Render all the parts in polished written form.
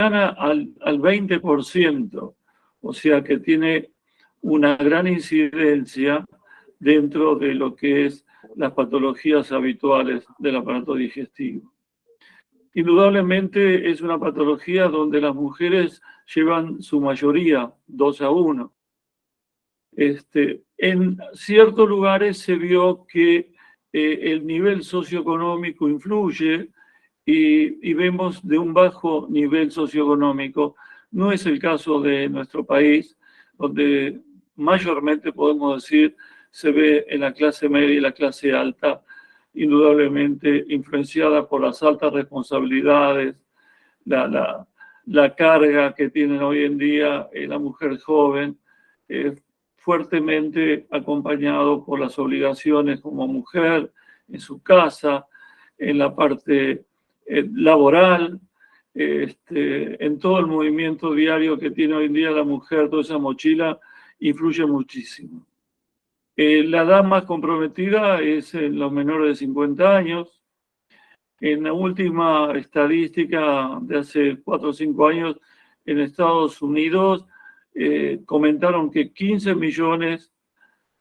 al 20%, o sea que tiene una gran incidencia dentro de lo que es las patologías habituales del aparato digestivo. Indudablemente es una patología donde las mujeres llevan su mayoría, 2-1. En ciertos lugares se vio que el nivel socioeconómico influye y vemos de un bajo nivel socioeconómico. No es el caso de nuestro país, donde mayormente podemos decir se ve en la clase media y la clase alta, indudablemente influenciada por las altas responsabilidades, la carga que tienen hoy en día la mujer joven, fuertemente acompañado por las obligaciones como mujer en su casa, en la parte laboral, en todo el movimiento diario que tiene hoy en día la mujer, toda esa mochila influye muchísimo. La edad más comprometida es en los menores de 50 años. En la última estadística de hace 4 o 5 años en Estados Unidos, comentaron que 15 millones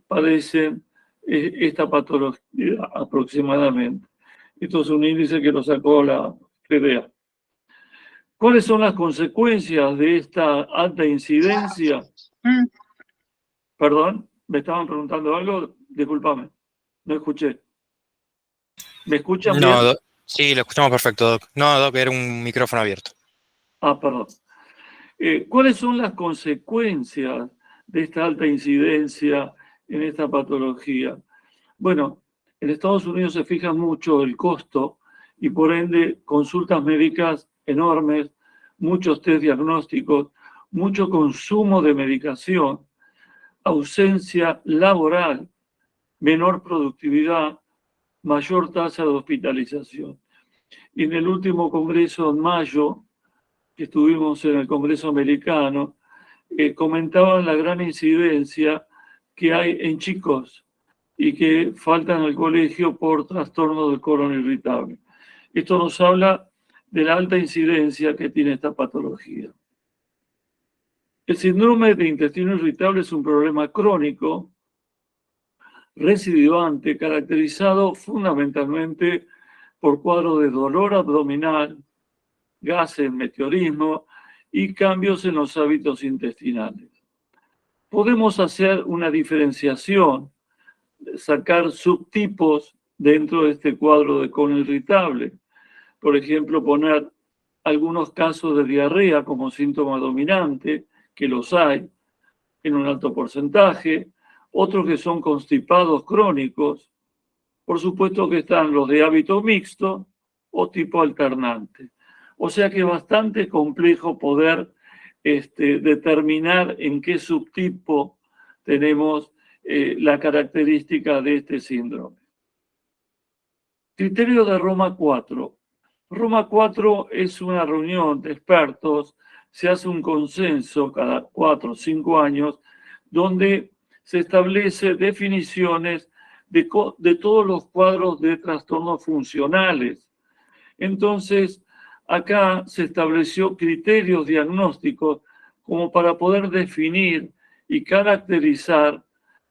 padecen esta patología aproximadamente. Esto es un índice que lo sacó la FDA. ¿Cuáles son las consecuencias de esta alta incidencia? Perdón, ¿me estaban preguntando algo? Discúlpame, no escuché. ¿Me escuchan bien? No, sí, lo escuchamos perfecto, Doc. No, Doc, era un micrófono abierto. Perdón. ¿Cuáles son las consecuencias de esta alta incidencia en esta patología? Bueno, en Estados Unidos se fija mucho el costo y por ende consultas médicas enormes, muchos test diagnósticos, mucho consumo de medicación, ausencia laboral, menor productividad, mayor tasa de hospitalización. Y en el último congreso en mayo, que estuvimos en el Congreso americano, comentaban la gran incidencia que hay en chicos y que faltan al colegio por trastorno del colon irritable. Esto nos habla de la alta incidencia que tiene esta patología. El síndrome de intestino irritable es un problema crónico, recidivante, caracterizado fundamentalmente por cuadros de dolor abdominal, gases, meteorismo y cambios en los hábitos intestinales. Podemos hacer una diferenciación, sacar subtipos dentro de este cuadro de colon irritable. Por ejemplo, poner algunos casos de diarrea como síntoma dominante, que los hay en un alto porcentaje, otros que son constipados crónicos. Por supuesto que están los de hábito mixto o tipo alternante. O sea que es bastante complejo poder determinar en qué subtipo tenemos la característica de este síndrome. Criterio de Roma 4. Roma 4 es una reunión de expertos, se hace un consenso cada 4 o 5 años, donde se establece definiciones de todos los cuadros de trastornos funcionales. Entonces, acá se estableció criterios diagnósticos como para poder definir y caracterizar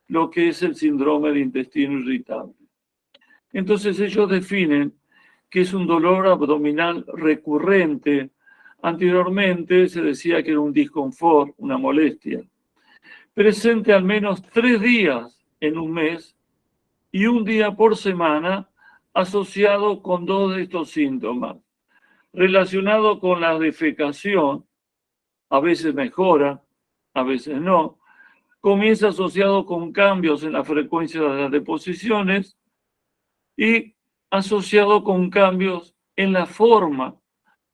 lo que es el síndrome de intestino irritable. Entonces ellos definen que es un dolor abdominal recurrente. Anteriormente se decía que era un disconfort, una molestia. Presente al menos 3 días en un mes y un día por semana asociado con 2 de estos síntomas. Relacionado con la defecación, a veces mejora, a veces no. Comienza asociado con cambios en la frecuencia de las deposiciones y asociado con cambios en la forma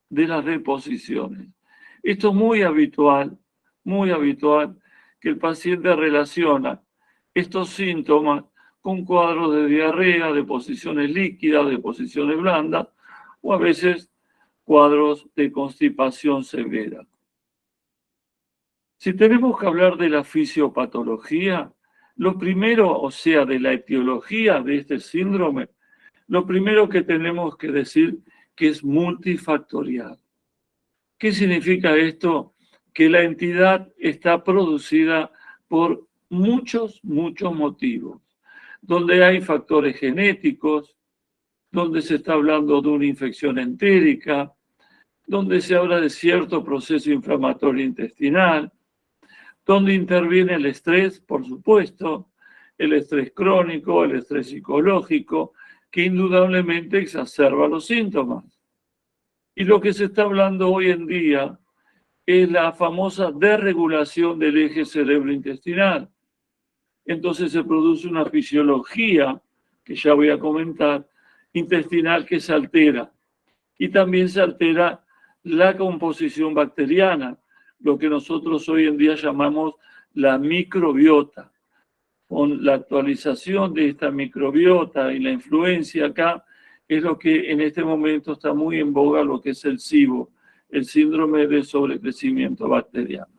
de las deposiciones. Esto es muy habitual que el paciente relaciona estos síntomas con cuadros de diarrea, de posiciones líquidas, de posiciones blandas, o a veces cuadros de constipación severa. Si tenemos que hablar de la fisiopatología, lo primero, o sea, de la etiología de este síndrome, lo primero que tenemos que decir que es multifactorial. ¿Qué significa esto? Que la entidad está producida por muchos motivos, donde hay factores genéticos, donde se está hablando de una infección entérica, donde se habla de cierto proceso inflamatorio intestinal, donde interviene el estrés, por supuesto, el estrés crónico, el estrés psicológico, que indudablemente exacerba los síntomas. Y lo que se está hablando hoy en día es la famosa desregulación del eje cerebro-intestinal. Entonces se produce una fisiología, que ya voy a comentar, intestinal que se altera. Y también se altera la composición bacteriana, lo que nosotros hoy en día llamamos la microbiota. Con la actualización de esta microbiota y la influencia acá, es lo que en este momento está muy en boga, lo que es el SIBO, el síndrome de sobrecrecimiento bacteriano.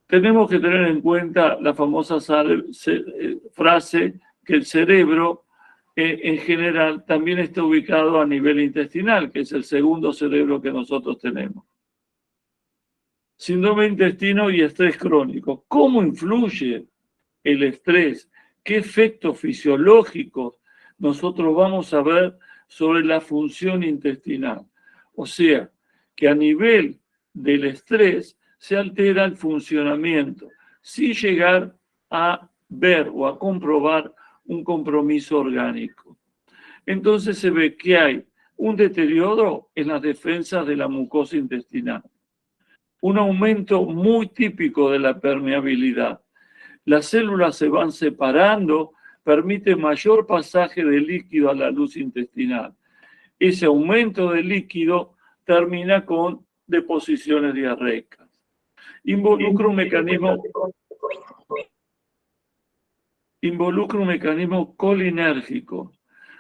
Tenemos que tener en cuenta la famosa frase que el cerebro en general también está ubicado a nivel intestinal, que es el segundo cerebro que nosotros tenemos. Síndrome de intestino y estrés crónico. ¿Cómo influye el estrés? ¿Qué efectos fisiológicos nosotros vamos a ver sobre la función intestinal? O sea, que a nivel del estrés se altera el funcionamiento, sin llegar a ver o a comprobar un compromiso orgánico. Entonces se ve que hay un deterioro en las defensas de la mucosa intestinal, un aumento muy típico de la permeabilidad. Las células se van separando, permite mayor pasaje de líquido a la luz intestinal. Ese aumento de líquido termina con deposiciones diarreicas. Involucra un mecanismo colinérgico,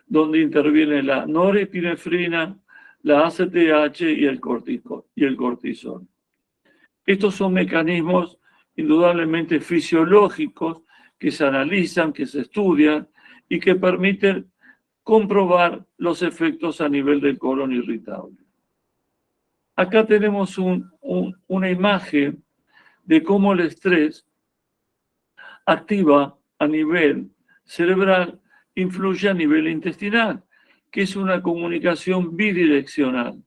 donde interviene la norepinefrina, la ACTH y el cortisol. Estos son mecanismos indudablemente fisiológicos que se analizan, que se estudian y que permiten comprobar los efectos a nivel del colon irritable. Acá tenemos una imagen de cómo el estrés activa a nivel cerebral, influye a nivel intestinal, que es una comunicación bidireccional,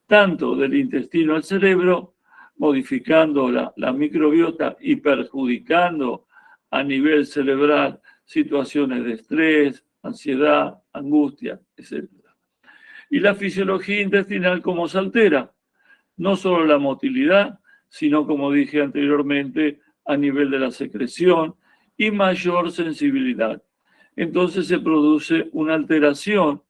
tanto del intestino al cerebro, modificando la microbiota y perjudicando a nivel cerebral situaciones de estrés, ansiedad, angustia, etc. Y la fisiología intestinal, ¿cómo se altera? No solo la motilidad, sino, como dije anteriormente, a nivel de la secreción y mayor sensibilidad. Entonces se produce una alteración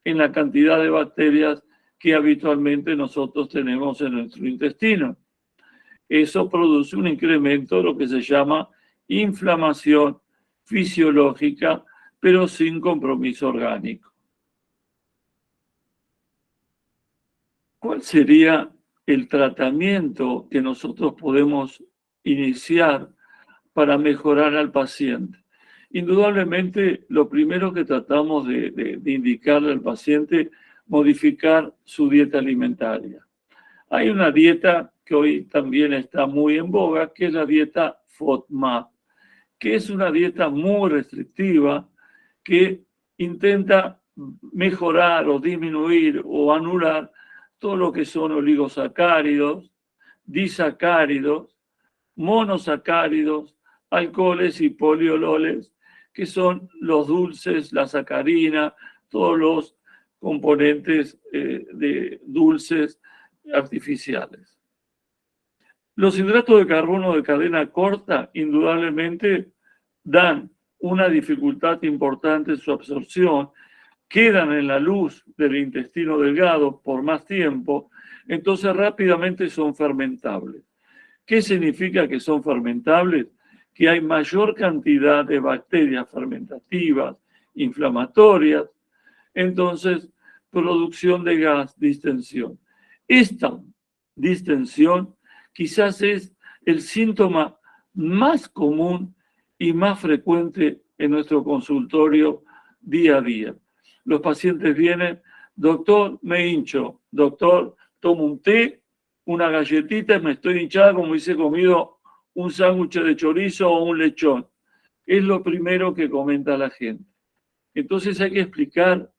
en la cantidad de bacterias que habitualmente nosotros tenemos en nuestro intestino. Eso produce un incremento de lo que se llama inflamación fisiológica, pero sin compromiso orgánico. ¿Cuál sería el tratamiento que nosotros podemos iniciar para mejorar al paciente? Indudablemente, lo primero que tratamos de indicarle al paciente, modificar su dieta alimentaria. Hay una dieta que hoy también está muy en boga, que es la dieta FODMAP, que es una dieta muy restrictiva que intenta mejorar o disminuir o anular todo lo que son oligosacáridos, disacáridos, monosacáridos, alcoholes y poliololes, que son los dulces, la sacarina, todos los componentes de dulces artificiales. Los hidratos de carbono de cadena corta indudablemente dan una dificultad importante en su absorción, quedan en la luz del intestino delgado por más tiempo, entonces rápidamente son fermentables. ¿Qué significa que son fermentables? Que hay mayor cantidad de bacterias fermentativas, inflamatorias, entonces producción de gas, distensión. Esta distensión quizás es el síntoma más común y más frecuente en nuestro consultorio día a día. Los pacientes vienen, doctor, me hincho, doctor, tomo un té, una galletita y me estoy hinchada como si he comido un sándwich de chorizo o un lechón. Es lo primero que comenta la gente. Entonces hay que explicar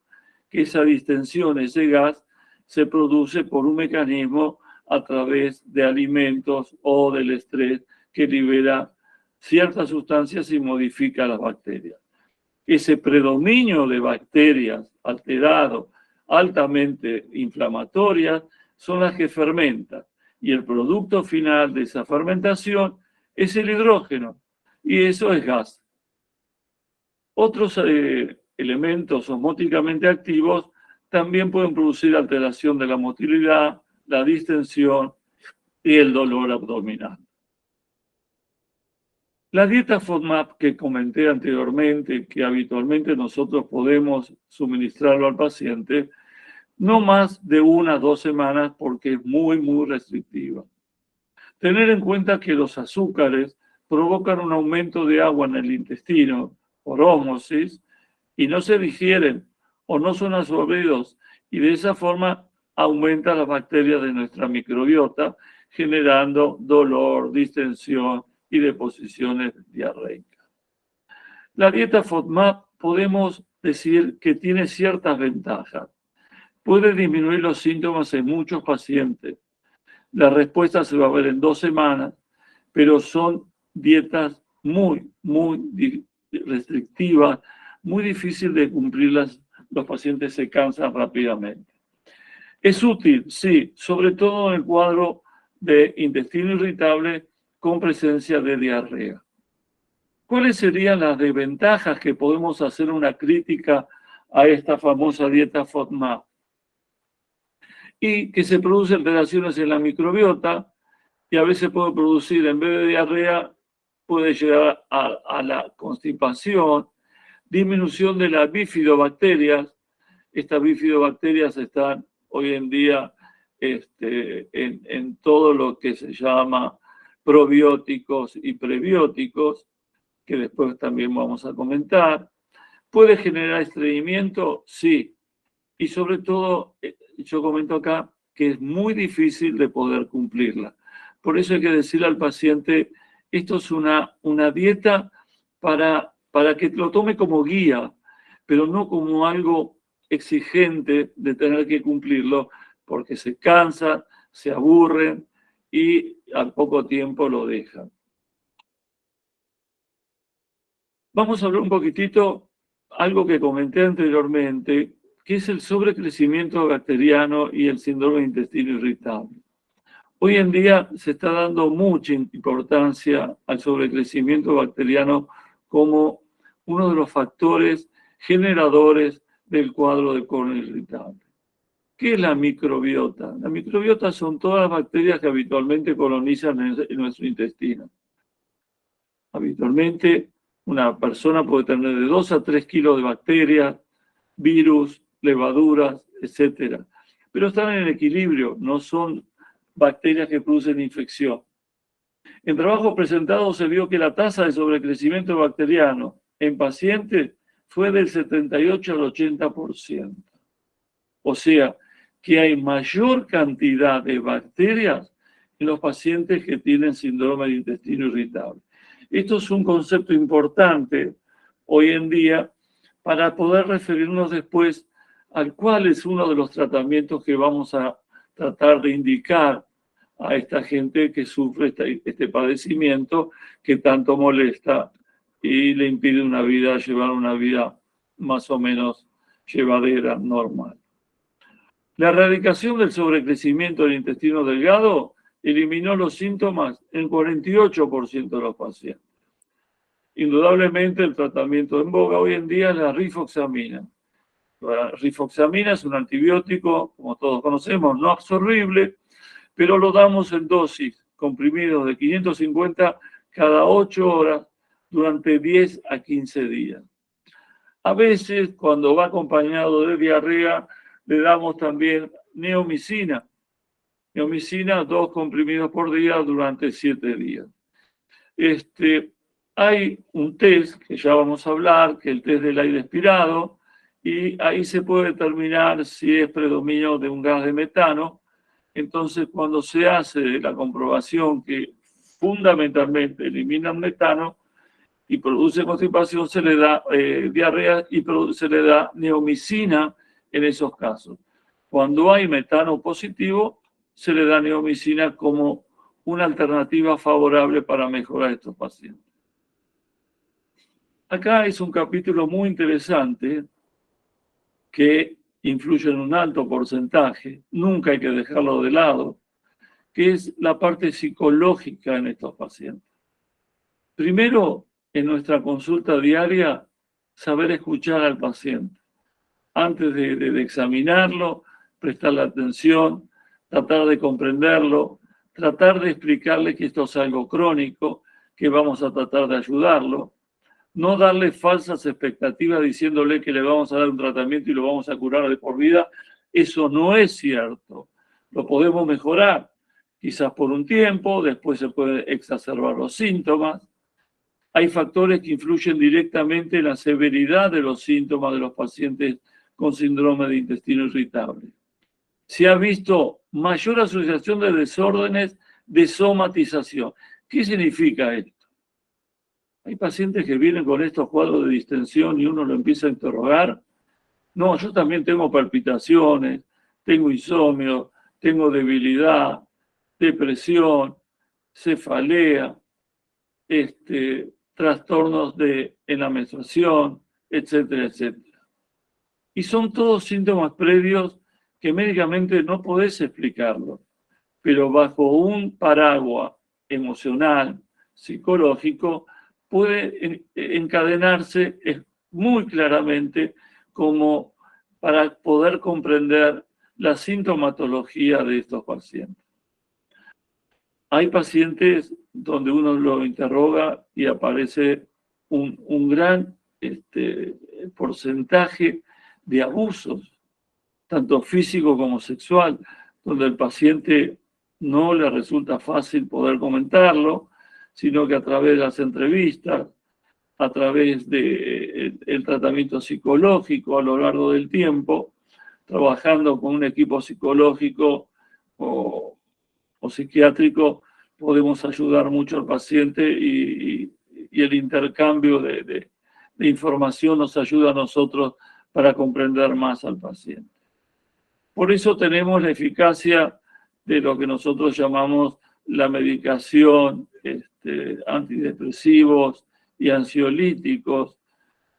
que esa distensión, ese gas, se produce por un mecanismo a través de alimentos o del estrés que libera ciertas sustancias y modifica las bacterias. Ese predominio de bacterias alterado, altamente inflamatorias, son las que fermentan. Y el producto final de esa fermentación es el hidrógeno. Y eso es gas. Otros elementos osmóticamente activos también pueden producir alteración de la motilidad, la distensión y el dolor abdominal. La dieta FODMAP que comenté anteriormente, que habitualmente nosotros podemos suministrarlo al paciente, no más de 1 a 2 semanas porque es muy, muy restrictiva. Tener en cuenta que los azúcares provocan un aumento de agua en el intestino por ósmosis y no se digieren o no son absorbidos y de esa forma aumenta las bacterias de nuestra microbiota generando dolor, distensión y deposiciones diarreicas. La dieta FODMAP podemos decir que tiene ciertas ventajas. Puede disminuir los síntomas en muchos pacientes. La respuesta se va a ver en 2 semanas, pero son dietas muy, muy restrictivas, muy difícil de cumplirlas. Los pacientes se cansan rápidamente. Es útil, sí, sobre todo en el cuadro de intestino irritable con presencia de diarrea. ¿Cuáles serían las desventajas que podemos hacer una crítica a esta famosa dieta FODMAP? Y que se producen alteraciones en la microbiota y a veces puede producir, en vez de diarrea, puede llegar a la constipación, disminución de las bifidobacterias. Estas bifidobacterias están hoy en día en todo lo que se llama probióticos y prebióticos, que después también vamos a comentar. ¿Puede generar estreñimiento? Sí. Y sobre todo, yo comento acá que es muy difícil de poder cumplirla. Por eso hay que decirle al paciente, esto es una dieta para que lo tome como guía, pero no como algo exigente de tener que cumplirlo, porque se cansan, se aburren y al poco tiempo lo dejan. Vamos a hablar un poquitito, algo que comenté anteriormente, que es el sobrecrecimiento bacteriano y el síndrome de intestino irritable. Hoy en día se está dando mucha importancia al sobrecrecimiento bacteriano como uno de los factores generadores del cuadro de colon irritable. ¿Qué es la microbiota? La microbiota son todas las bacterias que habitualmente colonizan en nuestro intestino. Habitualmente una persona puede tener de 2 a 3 kilos de bacterias, virus, levaduras, etc. Pero están en equilibrio, no son bacterias que producen infección. En trabajos presentados se vio que la tasa de sobrecrecimiento bacteriano en pacientes fue del 78 al 80%. O sea, que hay mayor cantidad de bacterias en los pacientes que tienen síndrome de intestino irritable. Esto es un concepto importante hoy en día para poder referirnos después al cuál es uno de los tratamientos que vamos a tratar de indicar a esta gente que sufre este padecimiento que tanto molesta y le impide llevar una vida más o menos llevadera, normal. La erradicación del sobrecrecimiento del intestino delgado eliminó los síntomas en 48% de los pacientes. Indudablemente el tratamiento en boga hoy en día es la rifaxiamina. La rifaxiamina es un antibiótico, como todos conocemos, no absorbible, pero lo damos en dosis comprimidos de 550 cada 8 horas durante 10 a 15 días. A veces, cuando va acompañado de diarrea, le damos también neomicina. Neomicina, 2 comprimidos por día durante 7 días. Hay un test que ya vamos a hablar, que es el test del aire expirado, y ahí se puede determinar si es predominio de un gas de metano, Entonces, cuando se hace la comprobación que fundamentalmente eliminan metano y produce constipación, se le da diarrea y se le da neomicina en esos casos. Cuando hay metano positivo, se le da neomicina como una alternativa favorable para mejorar a estos pacientes. Acá es un capítulo muy interesante que influye en un alto porcentaje, nunca hay que dejarlo de lado, que es la parte psicológica en estos pacientes. Primero, en nuestra consulta diaria, saber escuchar al paciente. Antes de examinarlo, prestarle atención, tratar de comprenderlo, tratar de explicarle que esto es algo crónico, que vamos a tratar de ayudarlo. No darle falsas expectativas diciéndole que le vamos a dar un tratamiento y lo vamos a curar de por vida. Eso no es cierto. Lo podemos mejorar, quizás por un tiempo, después se pueden exacerbar los síntomas. Hay factores que influyen directamente en la severidad de los síntomas de los pacientes con síndrome de intestino irritable. Se ha visto mayor asociación de desórdenes de somatización. ¿Qué significa esto? Hay pacientes que vienen con estos cuadros de distensión y uno lo empieza a interrogar. No, yo también tengo palpitaciones, tengo insomnio, tengo debilidad, depresión, cefalea, trastornos en la menstruación, etcétera, etcétera. Y son todos síntomas previos que médicamente no podés explicarlo, pero bajo un paraguas emocional, psicológico, puede encadenarse muy claramente como para poder comprender la sintomatología de estos pacientes. Hay pacientes donde uno lo interroga y aparece un gran porcentaje de abusos, tanto físico como sexual, donde el paciente no le resulta fácil poder comentarlo, sino que a través de las entrevistas, a través del tratamiento psicológico a lo largo del tiempo, trabajando con un equipo psicológico o psiquiátrico, podemos ayudar mucho al paciente y el intercambio de información nos ayuda a nosotros para comprender más al paciente. Por eso tenemos la eficacia de lo que nosotros llamamos la medicación, antidepresivos y ansiolíticos,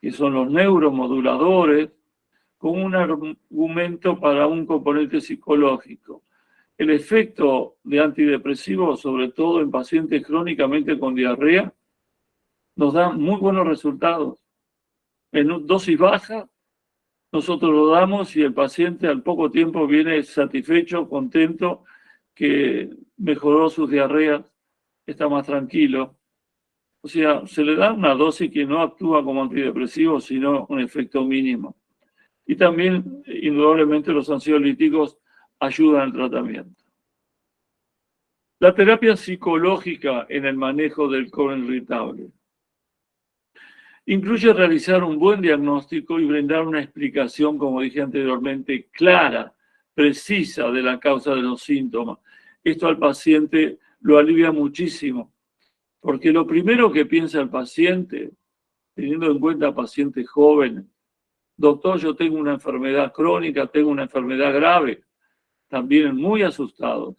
que son los neuromoduladores, con un argumento para un componente psicológico. El efecto de antidepresivos, sobre todo en pacientes crónicamente con diarrea, nos da muy buenos resultados. En dosis baja, nosotros lo damos y el paciente al poco tiempo viene satisfecho, contento, que mejoró sus diarreas, está más tranquilo. O sea, se le da una dosis que no actúa como antidepresivo, sino un efecto mínimo. Y también, indudablemente, los ansiolíticos ayudan al tratamiento. La terapia psicológica en el manejo del colon irritable incluye realizar un buen diagnóstico y brindar una explicación, como dije anteriormente, clara, precisa de la causa de los síntomas. Esto al paciente lo alivia muchísimo, porque lo primero que piensa el paciente, teniendo en cuenta pacientes jóvenes, doctor, yo tengo una enfermedad crónica, tengo una enfermedad grave, también muy asustados.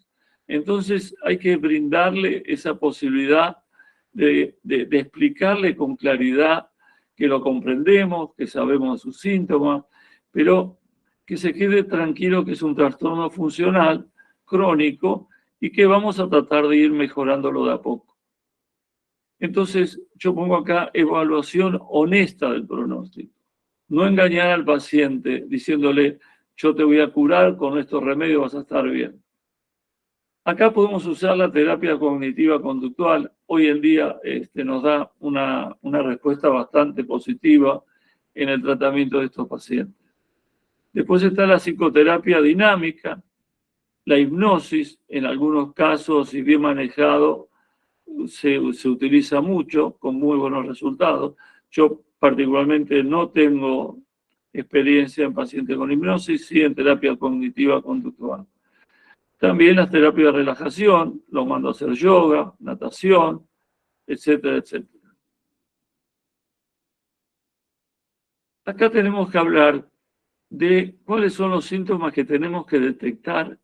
Entonces hay que brindarle esa posibilidad de explicarle con claridad que lo comprendemos, que sabemos sus síntomas, pero que se quede tranquilo que es un trastorno funcional crónico y que vamos a tratar de ir mejorándolo de a poco. Entonces, yo pongo acá evaluación honesta del pronóstico. No engañar al paciente diciéndole, yo te voy a curar, con estos remedios vas a estar bien. Acá podemos usar la terapia cognitiva conductual. Hoy en día nos da una respuesta bastante positiva en el tratamiento de estos pacientes. Después está la psicoterapia dinámica, la hipnosis, en algunos casos, si bien manejado, se utiliza mucho, con muy buenos resultados. Yo particularmente no tengo experiencia en pacientes con hipnosis, sí en terapia cognitiva conductual. También las terapias de relajación, los mando a hacer yoga, natación, etcétera, etcétera. Acá tenemos que hablar de cuáles son los síntomas que tenemos que detectar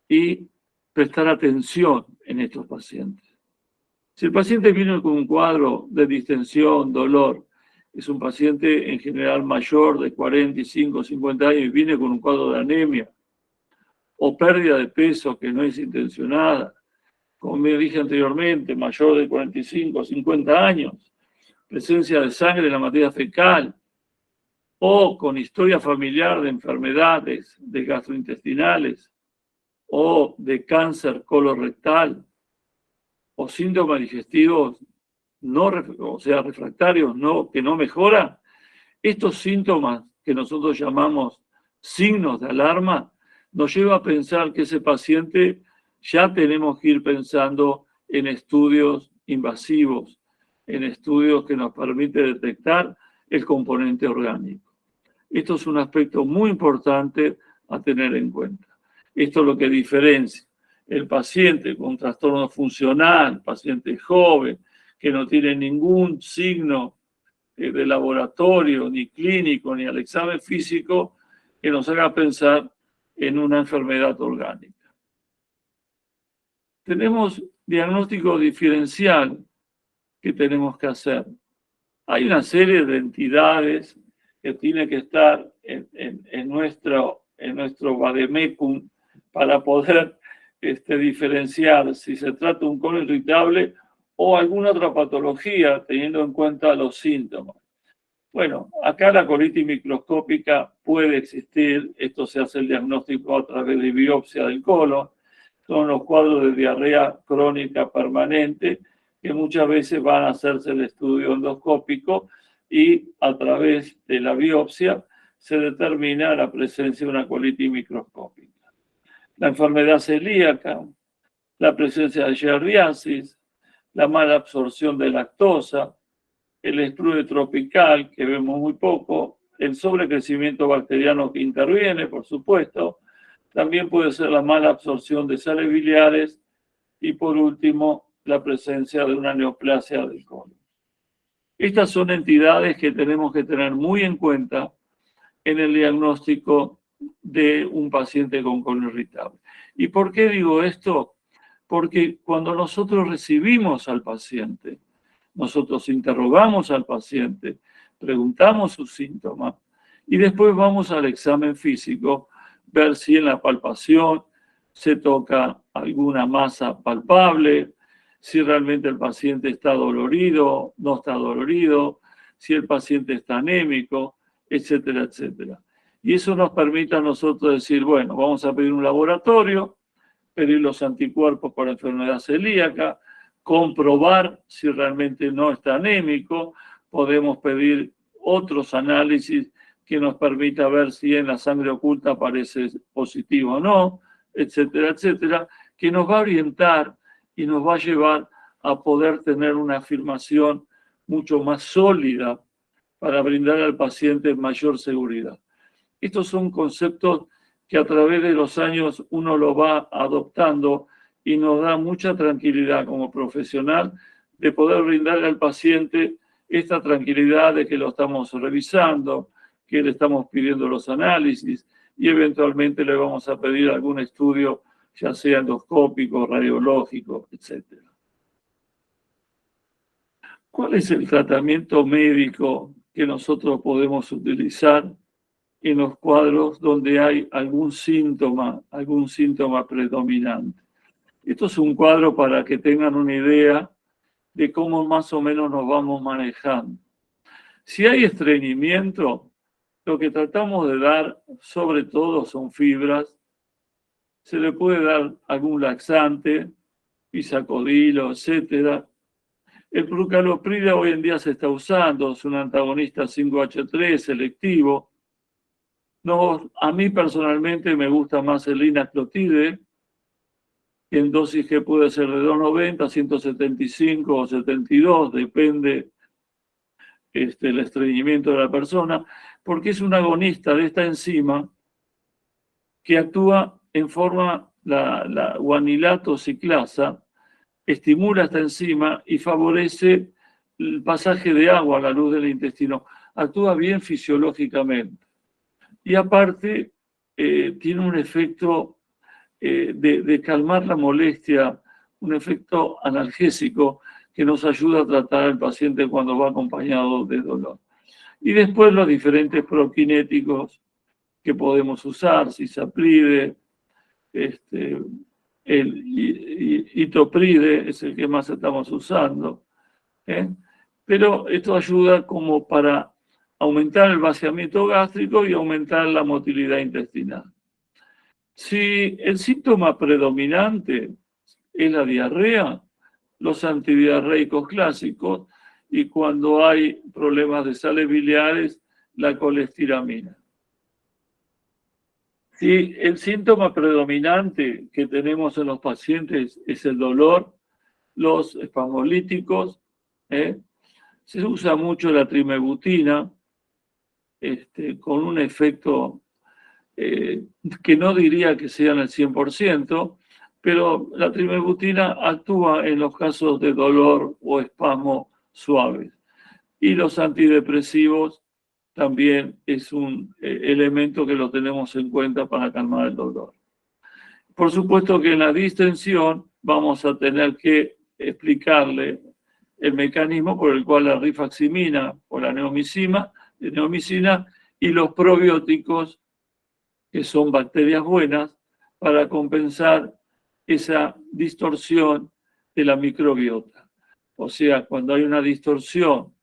y prestar atención en estos pacientes. Si el paciente viene con un cuadro de distensión, dolor, es un paciente en general mayor de 45, 50 años y viene con un cuadro de anemia o pérdida de peso que no es intencionada, como me dije anteriormente, mayor de 45, 50 años, presencia de sangre en la materia fecal, o con historia familiar de enfermedades de gastrointestinales o de cáncer colorectal o síntomas digestivos no, o sea, refractarios que no mejoran, estos síntomas que nosotros llamamos signos de alarma nos lleva a pensar que ese paciente ya tenemos que ir pensando en estudios invasivos, en estudios que nos permiten detectar el componente orgánico. Esto es un aspecto muy importante a tener en cuenta. Esto es lo que diferencia el paciente con trastorno funcional, paciente joven, que no tiene ningún signo de laboratorio, ni clínico, ni al examen físico, que nos haga pensar en una enfermedad orgánica. Tenemos diagnóstico diferencial que tenemos que hacer. Hay una serie de entidades que tiene que estar en nuestro vademecum para poder diferenciar si se trata de un colon irritable o alguna otra patología, teniendo en cuenta los síntomas. Bueno, acá la colitis microscópica puede existir, esto se hace el diagnóstico a través de biopsia del colon, son los cuadros de diarrea crónica permanente que muchas veces van a hacerse el estudio endoscópico y a través de la biopsia se determina la presencia de una colitis microscópica. La enfermedad celíaca, la presencia de giardiasis, la mala absorción de lactosa, el esprude tropical, que vemos muy poco, el sobrecrecimiento bacteriano que interviene, por supuesto, también puede ser la mala absorción de sales biliares y, por último, la presencia de una neoplasia del colon. Estas son entidades que tenemos que tener muy en cuenta en el diagnóstico de un paciente con colon irritable. ¿Y por qué digo esto? Porque cuando nosotros recibimos al paciente, nosotros interrogamos al paciente, preguntamos sus síntomas y después vamos al examen físico, ver si en la palpación se toca alguna masa palpable, si realmente el paciente está dolorido, no está dolorido, si el paciente está anémico, etcétera, etcétera. Y eso nos permite a nosotros decir, bueno, vamos a pedir un laboratorio, pedir los anticuerpos para enfermedad celíaca, comprobar si realmente no está anémico, podemos pedir otros análisis que nos permita ver si en la sangre oculta aparece positivo o no, etcétera, etcétera, que nos va a orientar y nos va a llevar a poder tener una afirmación mucho más sólida para brindar al paciente mayor seguridad. Estos son conceptos que a través de los años uno lo va adoptando y nos da mucha tranquilidad como profesional de poder brindarle al paciente esta tranquilidad de que lo estamos revisando, que le estamos pidiendo los análisis y eventualmente le vamos a pedir algún estudio, ya sea endoscópico, radiológico, etc. ¿Cuál es el tratamiento médico que nosotros podemos utilizar en los cuadros donde hay algún síntoma predominante? Esto es un cuadro para que tengan una idea de cómo más o menos nos vamos manejando. Si hay estreñimiento, lo que tratamos de dar, sobre todo, son fibras. Se le puede dar algún laxante, bisacodilo, etc. El prucaloprida hoy en día se está usando, es un antagonista 5H3 selectivo. No, a mí personalmente me gusta más el linaclotide, en dosis que puede ser de 290, 175 o 72, depende el estreñimiento de la persona, porque es un agonista de esta enzima que actúa en forma la guanilato ciclasa, estimula esta enzima y favorece el pasaje de agua a la luz del intestino. Actúa bien fisiológicamente. Y aparte, tiene un efecto de calmar la molestia, un efecto analgésico que nos ayuda a tratar al paciente cuando va acompañado de dolor. Y después los diferentes prokinéticos que podemos usar, cisapride, el itopride es el que más estamos usando, pero esto ayuda como para aumentar el vaciamiento gástrico y aumentar la motilidad intestinal. Si el síntoma predominante es la diarrea, los antidiarreicos clásicos, y cuando hay problemas de sales biliares, la colestiramina. Si el síntoma predominante que tenemos en los pacientes es el dolor, los espasmolíticos, se usa mucho la trimebutina, con un efecto que no diría que sean el 100%, pero la trimebutina actúa en los casos de dolor o espasmo suaves. Y los antidepresivos también es un elemento que lo tenemos en cuenta para calmar el dolor. Por supuesto que en la distensión vamos a tener que explicarle el mecanismo por el cual la rifaximina o la neomicina y los probióticos, que son bacterias buenas, para compensar esa distorsión de la microbiota. O sea, cuando hay una distorsión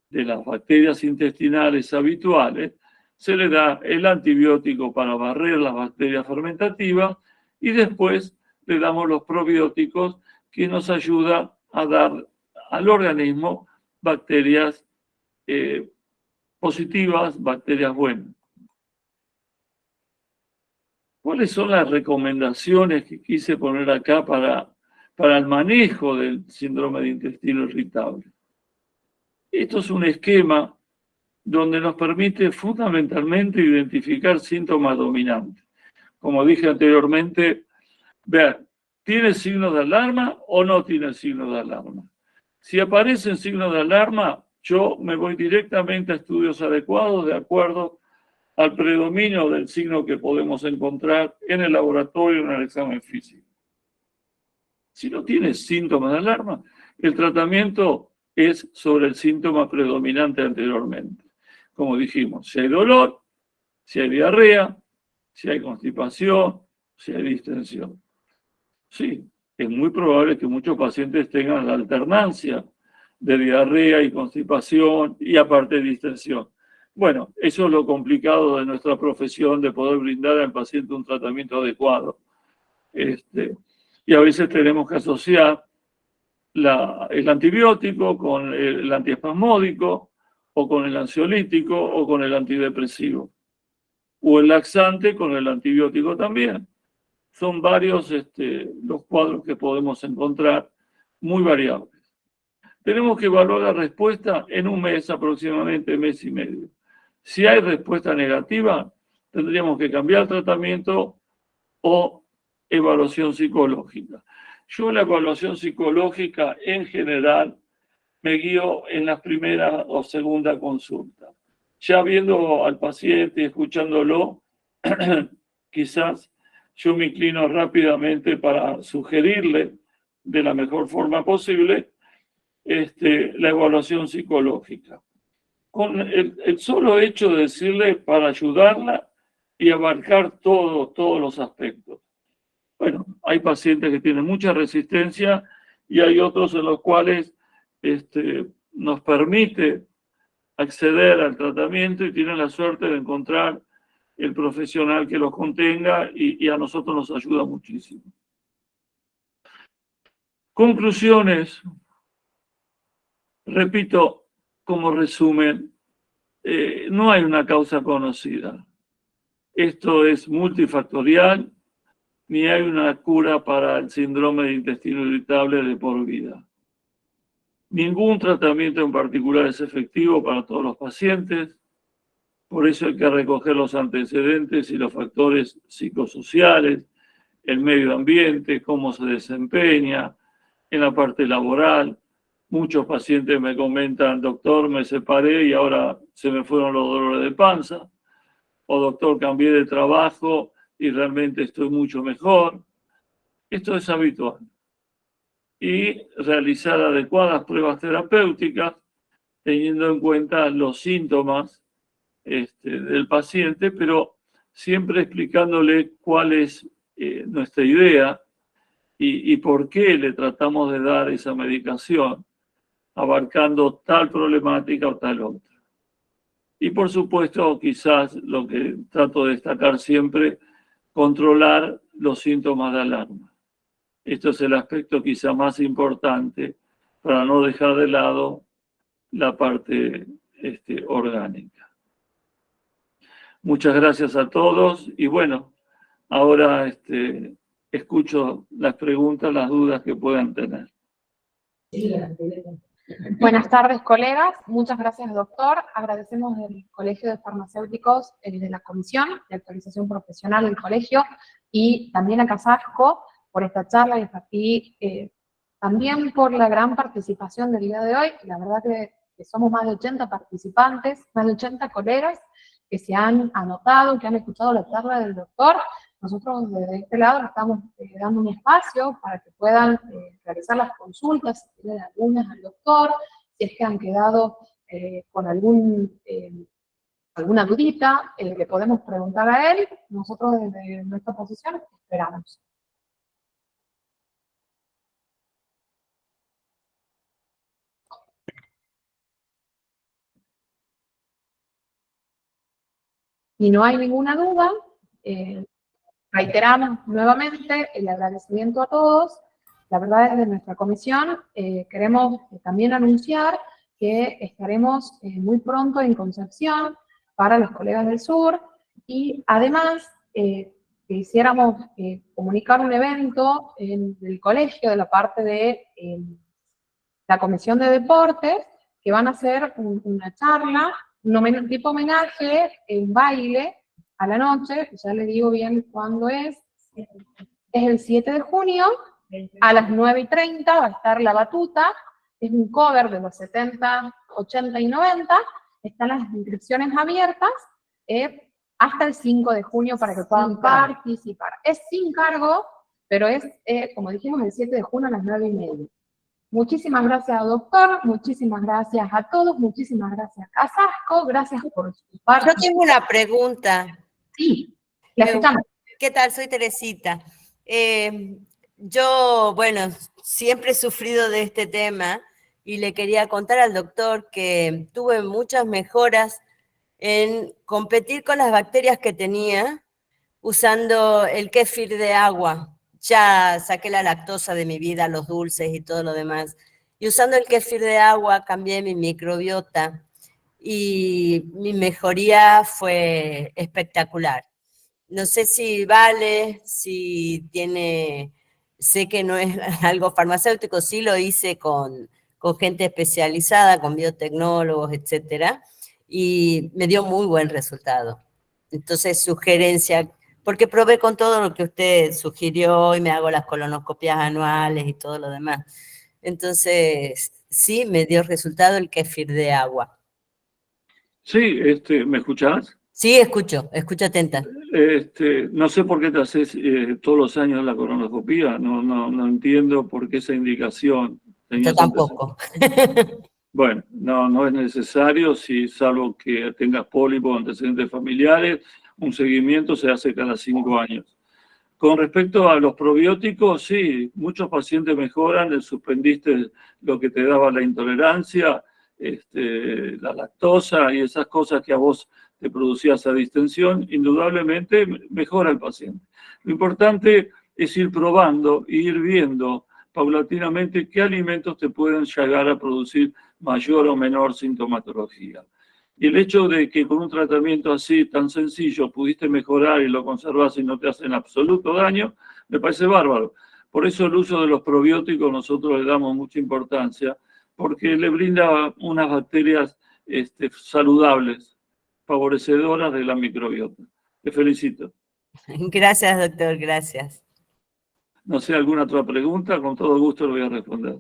de las bacterias intestinales habituales, se le da el antibiótico para barrer las bacterias fermentativas y después le damos los probióticos que nos ayudan a dar al organismo bacterias positivas, bacterias buenas. ¿Cuáles son las recomendaciones que quise poner acá para el manejo del síndrome de intestino irritable? Esto es un esquema donde nos permite fundamentalmente identificar síntomas dominantes. Como dije anteriormente, ver, ¿tiene signos de alarma o no tiene signos de alarma? Si aparecen signos de alarma, yo me voy directamente a estudios adecuados de acuerdo al predominio del signo que podemos encontrar en el laboratorio en el examen físico. Si no tiene síntomas de alarma, el tratamiento es sobre el síntoma predominante anteriormente. Como dijimos, si hay dolor, si hay diarrea, si hay constipación, si hay distensión. Sí, es muy probable que muchos pacientes tengan la alternancia de diarrea y constipación y aparte distensión. Bueno, eso es lo complicado de nuestra profesión, de poder brindar al paciente un tratamiento adecuado. Y a veces tenemos que asociar el antibiótico con el antiespasmódico, o con el ansiolítico, o con el antidepresivo. O el laxante con el antibiótico también. Son varios los cuadros que podemos encontrar, muy variables. Tenemos que evaluar la respuesta en un mes aproximadamente, mes y medio. Si hay respuesta negativa, tendríamos que cambiar el tratamiento o evaluación psicológica. Yo la evaluación psicológica en general me guío en la primera o segunda consulta. Ya viendo al paciente y escuchándolo, quizás yo me inclino rápidamente para sugerirle de la mejor forma posible la evaluación psicológica. Con el solo hecho de decirle para ayudarla y abarcar todos los aspectos. Bueno, hay pacientes que tienen mucha resistencia y hay otros en los cuales nos permite acceder al tratamiento y tienen la suerte de encontrar el profesional que los contenga y a nosotros nos ayuda muchísimo. Conclusiones. Repito, como resumen, no hay una causa conocida. Esto es multifactorial, ni hay una cura para el síndrome de intestino irritable de por vida. Ningún tratamiento en particular es efectivo para todos los pacientes, por eso hay que recoger los antecedentes y los factores psicosociales, el medio ambiente, cómo se desempeña, en la parte laboral. Muchos pacientes me comentan, doctor, me separé y ahora se me fueron los dolores de panza. O doctor, cambié de trabajo y realmente estoy mucho mejor. Esto es habitual. Y realizar adecuadas pruebas terapéuticas teniendo en cuenta los síntomas del paciente, pero siempre explicándole cuál es nuestra idea y por qué le tratamos de dar esa medicación, abarcando tal problemática o tal otra. Y por supuesto, quizás lo que trato de destacar siempre, controlar los síntomas de alarma. Esto es el aspecto quizá más importante para no dejar de lado la parte orgánica. Muchas gracias a todos y bueno, ahora escucho las preguntas, las dudas que puedan tener. Buenas tardes, colegas. Muchas gracias, doctor. Agradecemos del Colegio de Farmacéuticos, de la Comisión de Actualización Profesional del Colegio y también a Casasco por esta charla y también por la gran participación del día de hoy. La verdad que somos más de 80 participantes, más de 80 colegas que se han anotado, que han escuchado la charla del doctor. Nosotros desde este lado le estamos dando un espacio para que puedan realizar las consultas, si tienen algunas al doctor, si es que han quedado con alguna dudita, le podemos preguntar a él. Nosotros desde nuestra posición esperamos. Y no hay ninguna duda, reiteramos nuevamente el agradecimiento a todos. La verdad, desde nuestra comisión queremos también anunciar que estaremos muy pronto en Concepción para los colegas del sur y además quisiéramos comunicar un evento en el colegio de la parte de la Comisión de Deportes, que van a hacer una charla, un tipo homenaje, un baile a la noche, ya le digo bien cuándo es el 7 de junio, a las 9:30 va a estar La Batuta, es un cover de los 70, 80 y 90, están las inscripciones abiertas hasta el 5 de junio para que puedan participar. Es sin cargo, pero es, como dijimos, el 7 de junio a las 9:30. Muchísimas gracias, doctor, muchísimas gracias a todos, muchísimas gracias a Casasco, gracias por su parte. Yo tengo una pregunta. Sí, la escuchamos. ¿Qué tal? Soy Teresita. Yo, bueno, siempre he sufrido de este tema y le quería contar al doctor que tuve muchas mejoras en competir con las bacterias que tenía usando el kéfir de agua. Ya saqué la lactosa de mi vida, los dulces y todo lo demás. Y usando el kéfir de agua cambié mi microbiota y mi mejoría fue espectacular. No sé si vale, si tiene, sé que no es algo farmacéutico, sí lo hice con gente especializada, con biotecnólogos, etcétera, y me dio muy buen resultado. Entonces, sugerencia, porque probé con todo lo que usted sugirió y me hago las colonoscopias anuales y todo lo demás. Entonces, sí, me dio resultado el kéfir de agua. Sí, ¿me escuchás? Sí, escucho atenta. No sé por qué te haces todos los años la colonoscopía, no entiendo por qué esa indicación. Yo tampoco. Bueno, no es necesario, salvo que tengas pólipo o antecedentes familiares, un seguimiento se hace cada 5 años. Con respecto a los probióticos, sí, muchos pacientes mejoran, le suspendiste lo que te daba la intolerancia, la lactosa y esas cosas que a vos te producía esa distensión, indudablemente mejora el paciente. Lo importante es ir probando e ir viendo paulatinamente qué alimentos te pueden llegar a producir mayor o menor sintomatología. Y el hecho de que con un tratamiento así tan sencillo pudiste mejorar y lo conservas y no te hacen absoluto daño, me parece bárbaro. Por eso el uso de los probióticos nosotros le damos mucha importancia, porque le brinda unas bacterias saludables, favorecedoras de la microbiota. Te felicito. Gracias, doctor, gracias. No sé, ¿alguna otra pregunta? Con todo gusto lo voy a responder.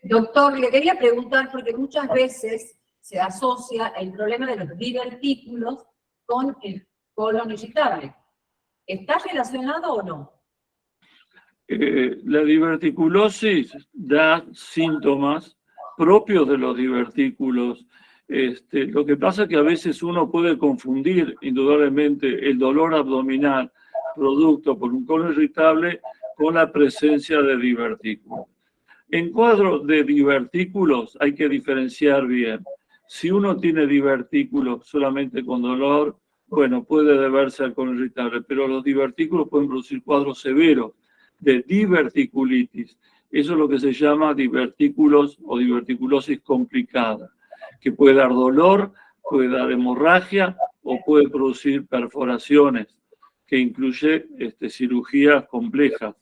Doctor, le quería preguntar, porque muchas veces se asocia el problema de los divertículos con el colon irritable. ¿Está relacionado o no? La diverticulosis da síntomas propios de los divertículos. Lo que pasa es que a veces uno puede confundir indudablemente el dolor abdominal producto por un colon irritable con la presencia de divertículos. En cuadro de divertículos hay que diferenciar bien. Si uno tiene divertículos solamente con dolor, bueno, puede deberse al colon irritable, pero los divertículos pueden producir cuadros severos de diverticulitis. Eso es lo que se llama divertículos o diverticulosis complicada, que puede dar dolor, puede dar hemorragia o puede producir perforaciones, que incluye cirugías complejas,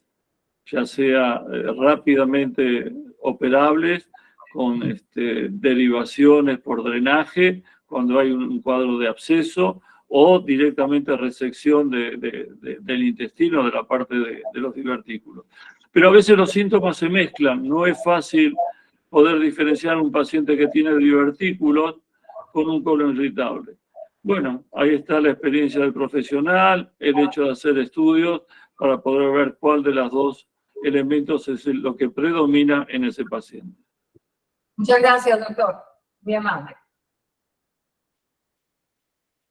ya sea rápidamente operables, con derivaciones por drenaje, cuando hay un cuadro de absceso, o directamente resección del intestino, de la parte de los divertículos. Pero a veces los síntomas se mezclan, no es fácil poder diferenciar un paciente que tiene divertículos con un colon irritable. Bueno, ahí está la experiencia del profesional, el hecho de hacer estudios para poder ver cuál de los dos elementos es lo que predomina en ese paciente. Muchas gracias, doctor. Muy amable.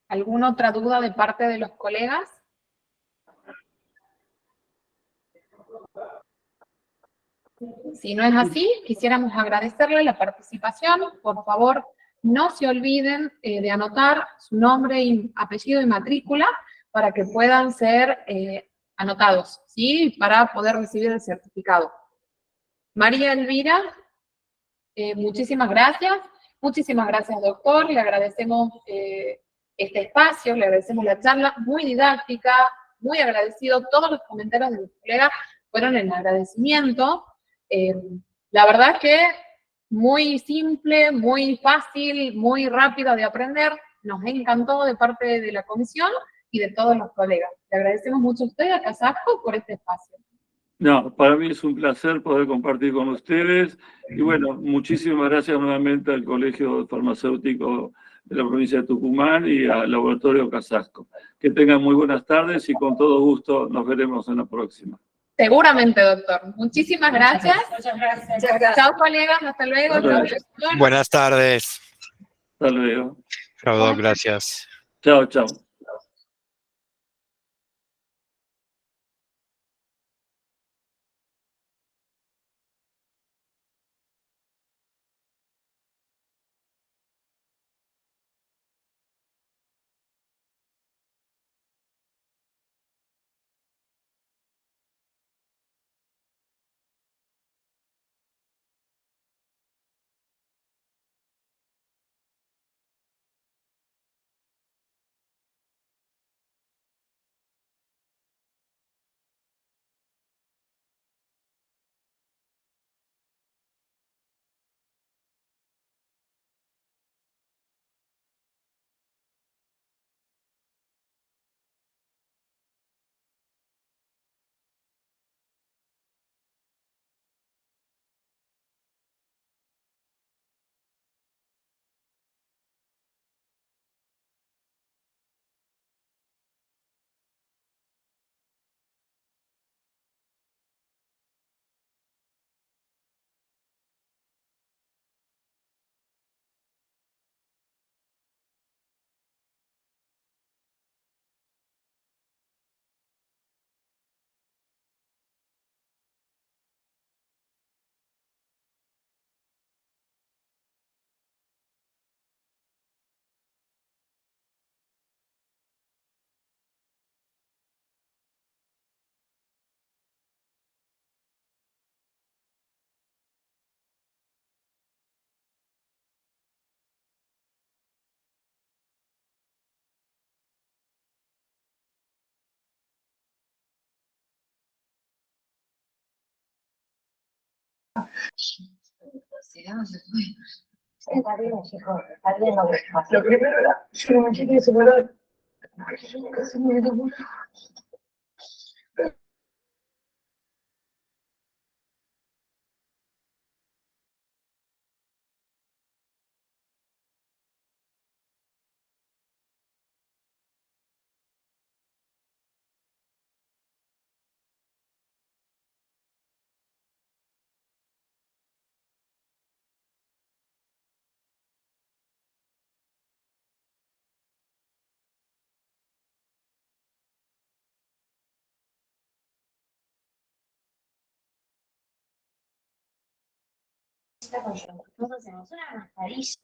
¿Alguna otra duda de parte de los colegas? Si no es así, quisiéramos agradecerle la participación. Por favor, no se olviden de anotar su nombre, y apellido y matrícula para que puedan ser anotados, ¿sí? Para poder recibir el certificado. María Elvira, muchísimas gracias. Muchísimas gracias, doctor. Le agradecemos este espacio, le agradecemos la charla, muy didáctica, muy agradecido. Todos los comentarios de los colegas fueron en agradecimiento. La verdad que muy simple, muy fácil, muy rápida de aprender. Nos encantó de parte de la comisión y de todos los colegas. Le agradecemos mucho a usted, a Casasco, por este espacio. No, para mí es un placer poder compartir con ustedes. Y bueno, muchísimas gracias nuevamente al Colegio Farmacéutico de la provincia de Tucumán y al Laboratorio Casasco. Que tengan muy buenas tardes y con todo gusto nos veremos en la próxima. Seguramente, doctor. Muchísimas gracias. Muchas gracias. Chao, colegas. Hasta luego. Hasta luego. Chao. Buenas tardes. Hasta luego. Chao, Doc, gracias. Chao, chao. Está bien, chicos. Está bien, lo primero era que me cheque el celular. Casi me dio Nosotros hacemos una mascarilla